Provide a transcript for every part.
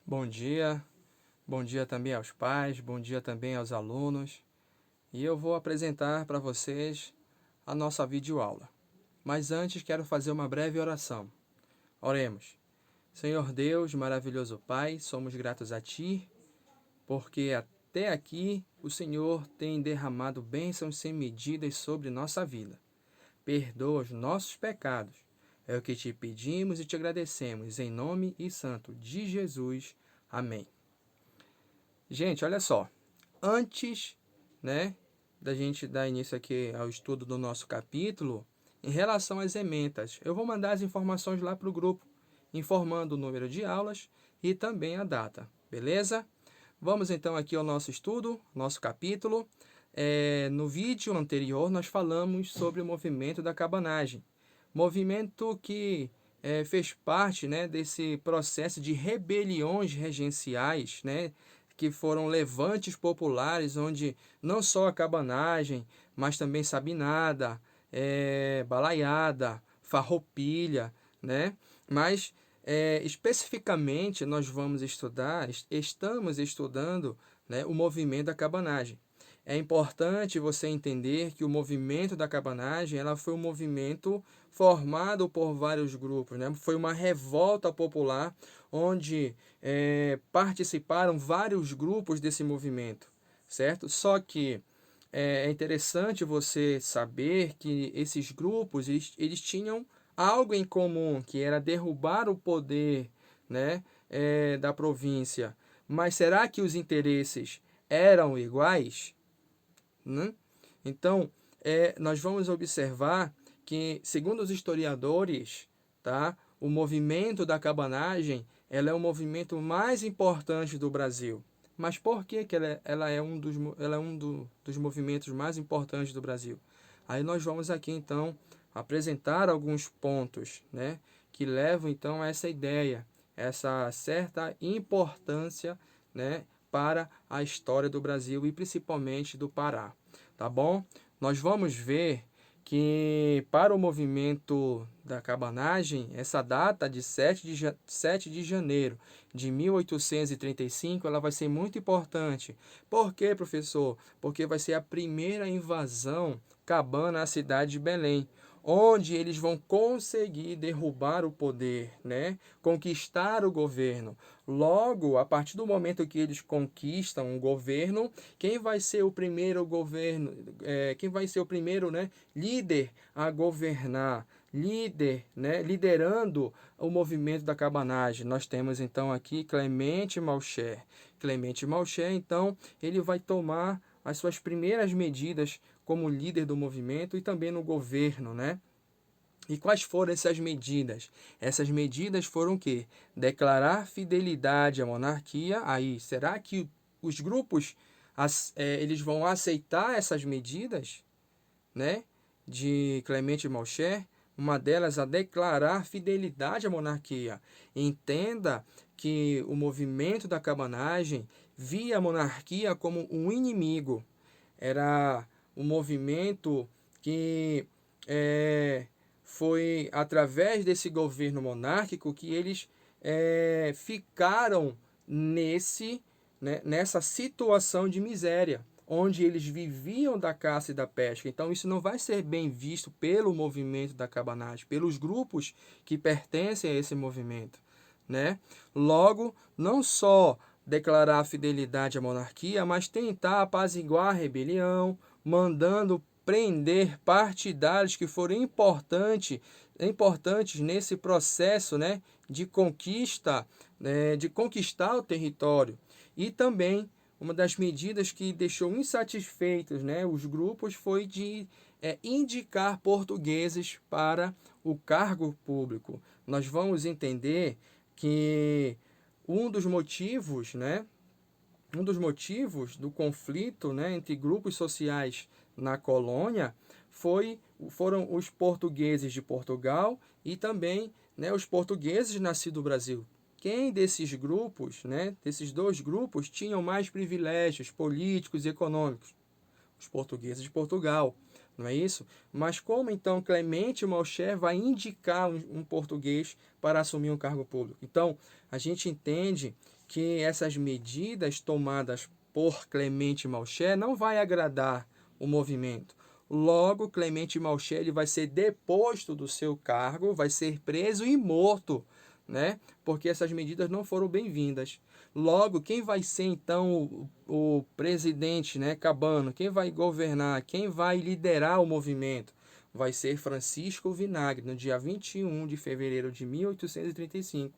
Bom dia também aos pais, bom dia também aos alunos. E eu vou apresentar para vocês a nossa videoaula. Mas antes quero fazer uma breve oração. Oremos. Senhor Deus, maravilhoso Pai, somos gratos a Ti, porque até aqui o Senhor tem derramado bênçãos sem medidas sobre nossa vida. Perdoa os nossos pecados. É o que te pedimos e te agradecemos, em nome e santo de Jesus. Amém. Gente, olha só. Antes, da gente dar início aqui ao estudo do nosso capítulo, em relação às ementas, eu vou mandar as informações lá para o grupo, informando o número de aulas e também a data, beleza? Vamos então aqui ao nosso estudo, nosso capítulo. No vídeo anterior, nós falamos sobre o movimento da cabanagem. Movimento que fez parte, desse processo de rebeliões regenciais, que foram levantes populares, onde não só a cabanagem, mas também sabinada, balaiada, farroupilha, mas especificamente nós estamos estudando, o movimento da cabanagem. É importante você entender que o movimento da cabanagem ela foi um movimento formado por vários grupos, Foi uma revolta popular onde participaram vários grupos desse movimento, certo? Só que é interessante você saber que esses grupos eles tinham algo em comum, que era derrubar o poder, da província. Mas será que os interesses eram iguais? Então, nós vamos observar que, segundo os historiadores, tá, o movimento da cabanagem ela é o movimento mais importante do Brasil. Mas por que ela é dos movimentos mais importantes do Brasil? Aí nós vamos aqui, então, apresentar alguns pontos, que levam, então, a essa ideia, essa certa importância, para a história do Brasil e principalmente do Pará, tá bom? Nós vamos ver que para o movimento da cabanagem, essa data de 7 de janeiro de 1835, ela vai ser muito importante. Por quê, professor? Porque vai ser a primeira invasão cabana à cidade de Belém, onde eles vão conseguir derrubar o poder, conquistar o governo. Logo, a partir do momento que eles conquistam o governo, quem vai ser o primeiro governo, quem vai ser o primeiro, líder a governar, liderando o movimento da cabanagem? Nós temos então aqui Clemente Malcher. Clemente Malcher, então, ele vai tomar as suas primeiras medidas como líder do movimento e também no governo, E quais foram essas medidas? Essas medidas foram o quê? Declarar fidelidade à monarquia. Aí, será que os grupos eles vão aceitar essas medidas, de Clemente Malcher? Uma delas, a declarar fidelidade à monarquia. Entenda que o movimento da cabanagem via a monarquia como um inimigo. Era um movimento que foi através desse governo monárquico que eles ficaram nessa situação de miséria, onde eles viviam da caça e da pesca. Então isso não vai ser bem visto pelo movimento da cabanagem, pelos grupos que pertencem a esse movimento, Logo, não só declarar a fidelidade à monarquia, mas tentar apaziguar a rebelião, mandando prender partidários que foram importantes nesse processo, de conquista, de conquistar o território. E também uma das medidas que deixou insatisfeitos, os grupos foi de indicar portugueses para o cargo público. Nós vamos entender que um dos motivos, do conflito, entre grupos sociais na colônia foram os portugueses de Portugal e também, os portugueses nascidos no Brasil. Quem desses grupos, desses dois grupos, tinham mais privilégios políticos e econômicos? Os portugueses de Portugal, não é isso? Mas como então Clemente Malcher vai indicar um português para assumir um cargo público? Então, a gente entende que essas medidas tomadas por Clemente Malcher não vai agradar o movimento. Logo, Clemente Malcher ele vai ser deposto do seu cargo, vai ser preso e morto, né? Porque essas medidas não foram bem-vindas. Logo, quem vai ser então o presidente, né, cabano? Quem vai governar? Quem vai liderar o movimento? Vai ser Francisco Vinagre, no dia 21 de fevereiro de 1835.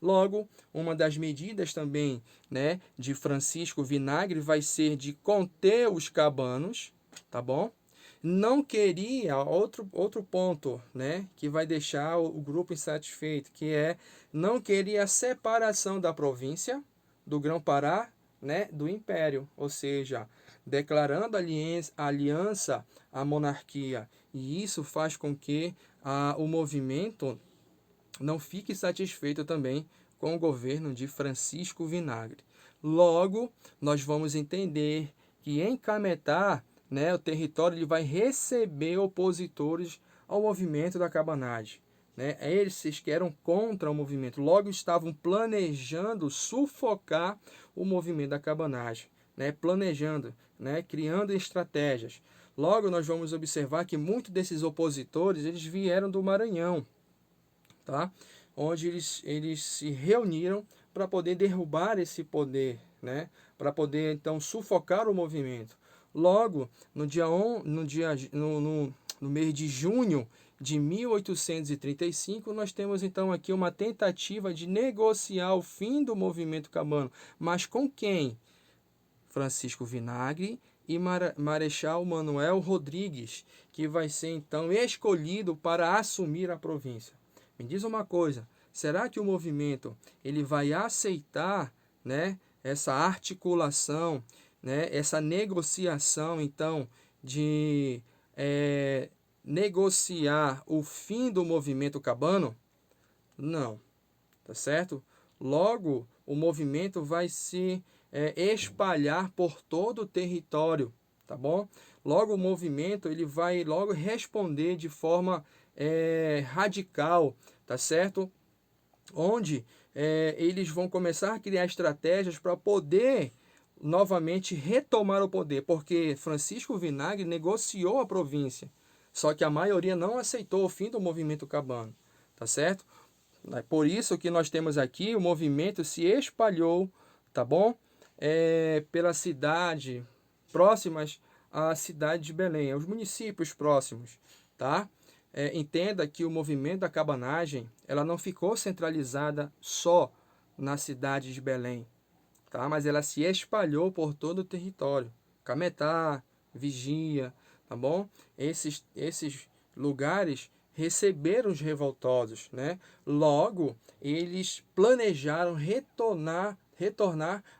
Logo, uma das medidas também, né, de Francisco Vinagre vai ser de conter os cabanos, tá bom? Não queria, outro ponto, né, que vai deixar o grupo insatisfeito, que é não queria a separação da província do Grão-Pará, né, do Império, ou seja, declarando aliança à monarquia. E isso faz com que o movimento não fique satisfeito também com o governo de Francisco Vinagre. Logo, nós vamos entender que em Cametá, né, o território ele vai receber opositores ao movimento da cabanagem. Né? Eles que eram contra o movimento, logo estavam planejando sufocar o movimento da cabanagem, né? Planejando, né? Criando estratégias. Logo, nós vamos observar que muitos desses opositores eles vieram do Maranhão, tá? Onde eles se reuniram para poder derrubar esse poder, né? Para poder então sufocar o movimento. Logo, no mês de junho de 1835, nós temos então aqui uma tentativa de negociar o fim do movimento cabano. Mas com quem? Francisco Vinagre e Marechal Manuel Rodrigues, que vai ser então escolhido para assumir a província. Me diz uma coisa, será que o movimento ele vai aceitar, né, essa articulação, né, essa negociação então de negociar o fim do movimento cabano? Não, tá certo? Logo, o movimento vai se espalhar por todo o território, tá bom? Logo, o movimento ele vai logo responder de forma radical, tá certo? Onde eles vão começar a criar estratégias para poder novamente retomar o poder, porque Francisco Vinagre negociou a província, só que a maioria não aceitou o fim do movimento cabano, tá certo? É por isso que nós temos aqui o movimento se espalhou, tá bom? Pela cidade, próximas à cidade de Belém, aos municípios próximos, tá? Entenda que o movimento da cabanagem, ela não ficou centralizada só na cidade de Belém, tá? Mas ela se espalhou por todo o território. Cametá, Vigia, tá bom? Esses lugares receberam os revoltosos, né? Logo, eles planejaram retornar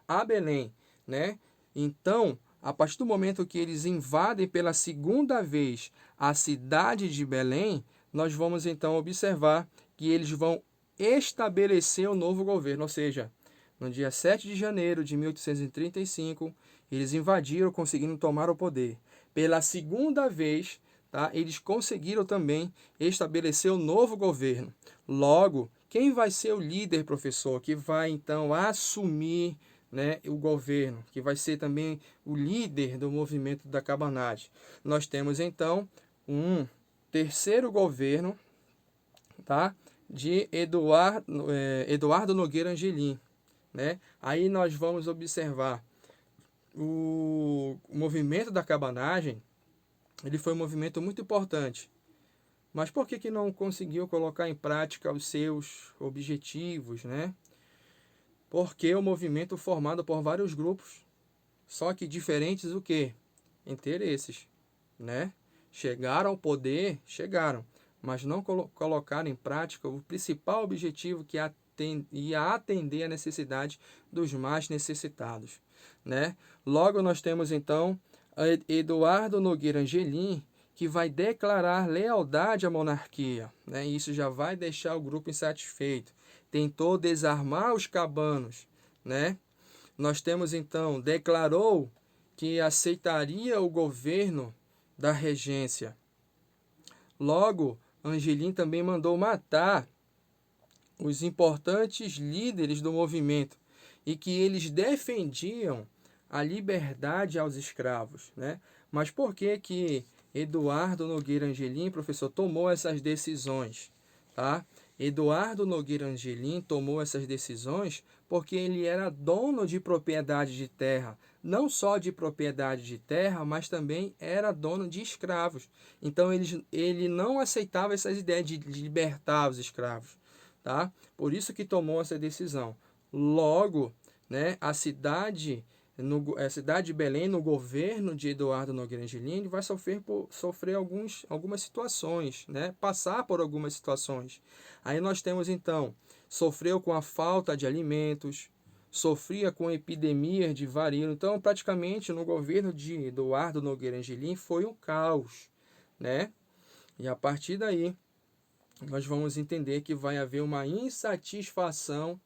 a Belém, né? Então, a partir do momento que eles invadem pela segunda vez a cidade de Belém, nós vamos então observar que eles vão estabelecer o novo governo, ou seja, no dia 7 de janeiro de 1835, eles invadiram, conseguindo tomar o poder. Pela segunda vez, tá, eles conseguiram também estabelecer o novo governo. Logo, quem vai ser o líder, professor, que vai então assumir, né, o governo, que vai ser também o líder do movimento da cabanagem? Nós temos então um terceiro governo, tá, de Eduardo Nogueira Angelim, né? Aí nós vamos observar o movimento da cabanagem. Ele foi um movimento muito importante. Mas por que não conseguiu colocar em prática os seus objetivos, né? Porque o movimento formado por vários grupos, só que diferentes o quê? Interesses, né? Chegaram ao poder, chegaram, mas não colocaram em prática o principal objetivo que ia atender a necessidade dos mais necessitados, né? Logo nós temos então Eduardo Nogueira Angelim, que vai declarar lealdade à monarquia, né? Isso já vai deixar o grupo insatisfeito. Tentou desarmar os cabanos, né? Nós temos então, declarou que aceitaria o governo da regência. Logo, Angelim também mandou matar os importantes líderes do movimento. e que eles defendiam a liberdade aos escravos, né? Mas por que que Eduardo Nogueira Angelim, professor, tomou essas decisões, tá? Eduardo Nogueira Angelim tomou essas decisões porque ele era dono de propriedade de terra, não só de propriedade de terra, mas também era dono de escravos. Então ele não aceitava essas ideias de libertar os escravos, tá? Por isso que tomou essa decisão. Logo, né, a cidade de Belém, no governo de Eduardo Nogueira Angelim, vai sofrer algumas situações, né? Passar por algumas situações. Aí nós temos, então, sofreu com a falta de alimentos, sofria com epidemias de varíola. Então, praticamente, no governo de Eduardo Nogueira Angelim, foi um caos, né? E a partir daí, nós vamos entender que vai haver uma insatisfação,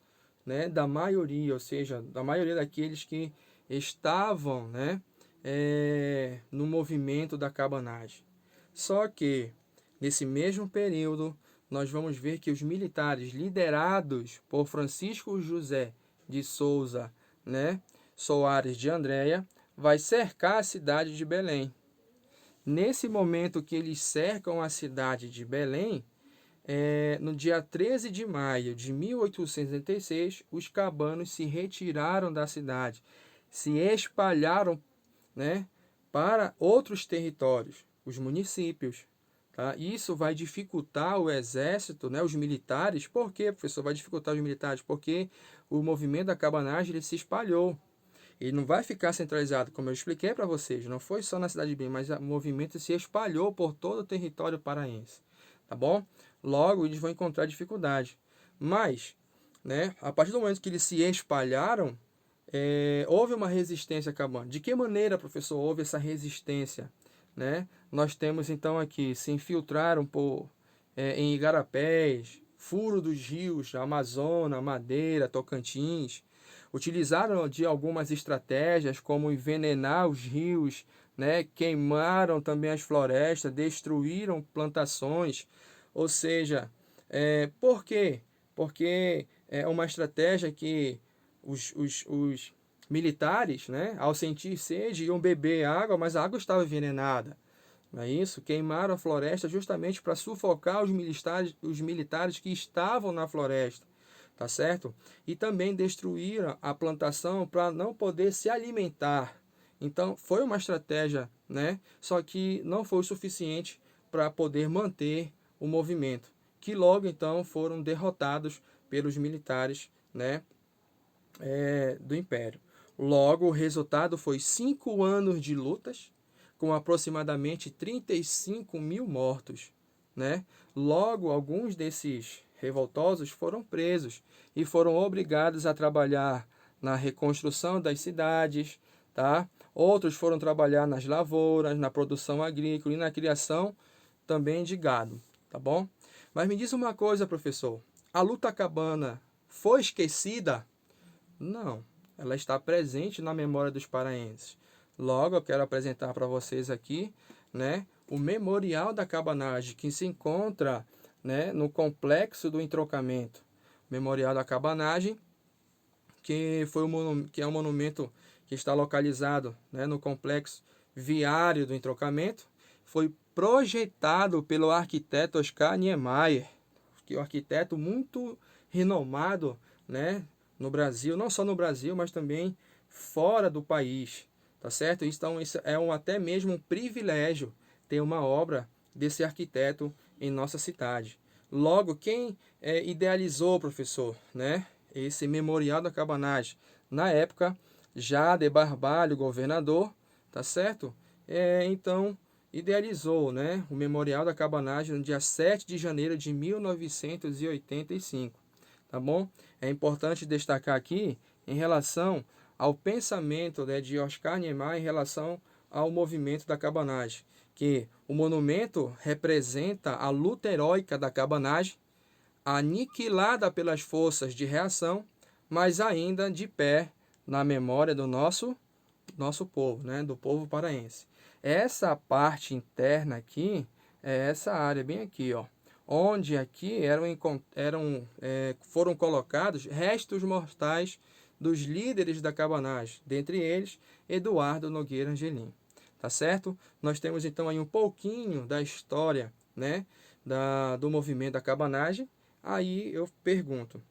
né, da maioria, ou seja, da maioria daqueles que estavam, né, no movimento da cabanagem. Só que, nesse mesmo período, nós vamos ver que os militares liderados por Francisco José de Souza, né, Soares de Andréa, vai cercar a cidade de Belém. Nesse momento que eles cercam a cidade de Belém, no dia 13 de maio de 1886, os cabanos se retiraram da cidade, se espalharam, né, para outros territórios, os municípios. Tá? Isso vai dificultar o exército, né, os militares. Por quê, professor? Vai dificultar os militares? Porque o movimento da cabanagem ele se espalhou. Ele não vai ficar centralizado, como eu expliquei para vocês. Não foi só na cidade de Belém, mas o movimento se espalhou por todo o território paraense. Tá bom? Logo, eles vão encontrar dificuldade. Mas, né, a partir do momento que eles se espalharam, houve uma resistência cabana. De que maneira, professor, houve essa resistência? Né? Nós temos então aqui, se infiltraram em igarapés, furo dos rios, Amazonas, Madeira, Tocantins, utilizaram de algumas estratégias como envenenar os rios, né? Queimaram também as florestas, destruíram plantações, ou seja, por quê? Porque é uma estratégia que os militares, né, ao sentir sede, iam beber água, mas a água estava envenenada. Não é isso? Queimaram a floresta justamente para sufocar os militares que estavam na floresta. Tá certo? E também destruíram a plantação para não poder se alimentar. Então, foi uma estratégia, né? Só que não foi o suficiente para poder manter o movimento, que logo então foram derrotados pelos militares, né, do Império. Logo, o resultado foi 5 anos de lutas, com aproximadamente 35 mil mortos, né? Logo, alguns desses revoltosos foram presos e foram obrigados a trabalhar na reconstrução das cidades, tá? Outros foram trabalhar nas lavouras, na produção agrícola e na criação também de gado, tá bom? Mas me diz uma coisa, professor, a luta cabana foi esquecida? Não, ela está presente na memória dos paraenses. Logo, eu quero apresentar para vocês aqui, né, o Memorial da Cabanagem, que se encontra, né, no Complexo do Entroncamento. Memorial da Cabanagem, que é um monumento que está localizado, né, no Complexo Viário do Entroncamento. Foi projetado pelo arquiteto Oscar Niemeyer, que é um arquiteto muito renomado, né, no Brasil, não só no Brasil, mas também fora do país, tá certo? Então, isso é até mesmo um privilégio ter uma obra desse arquiteto em nossa cidade. Logo, quem idealizou, professor, né, esse Memorial da Cabanagem? Na época, já de Barbalho, governador, tá certo? Então, idealizou, né, o Memorial da Cabanagem no dia 7 de janeiro de 1985. Tá bom? É importante destacar aqui em relação ao pensamento, né, de Oscar Niemeyer em relação ao movimento da cabanagem, que o monumento representa a luta heróica da cabanagem, aniquilada pelas forças de reação, mas ainda de pé na memória do nosso povo, né, do povo paraense. Essa parte interna aqui é essa área bem aqui, ó, onde aqui foram colocados restos mortais dos líderes da cabanagem, dentre eles Eduardo Nogueira Angelim. Tá certo? Nós temos então aí um pouquinho da história, né, do movimento da cabanagem. Aí eu pergunto,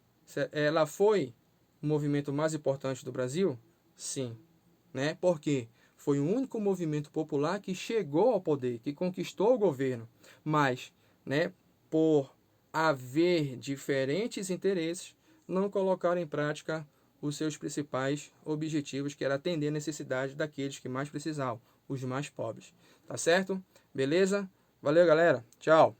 ela foi o movimento mais importante do Brasil? Sim, né? Porque foi o único movimento popular que chegou ao poder, que conquistou o governo, mas, né, por haver diferentes interesses, não colocaram em prática os seus principais objetivos, que era atender a necessidade daqueles que mais precisavam, os mais pobres. Tá certo? Beleza? Valeu, galera. Tchau.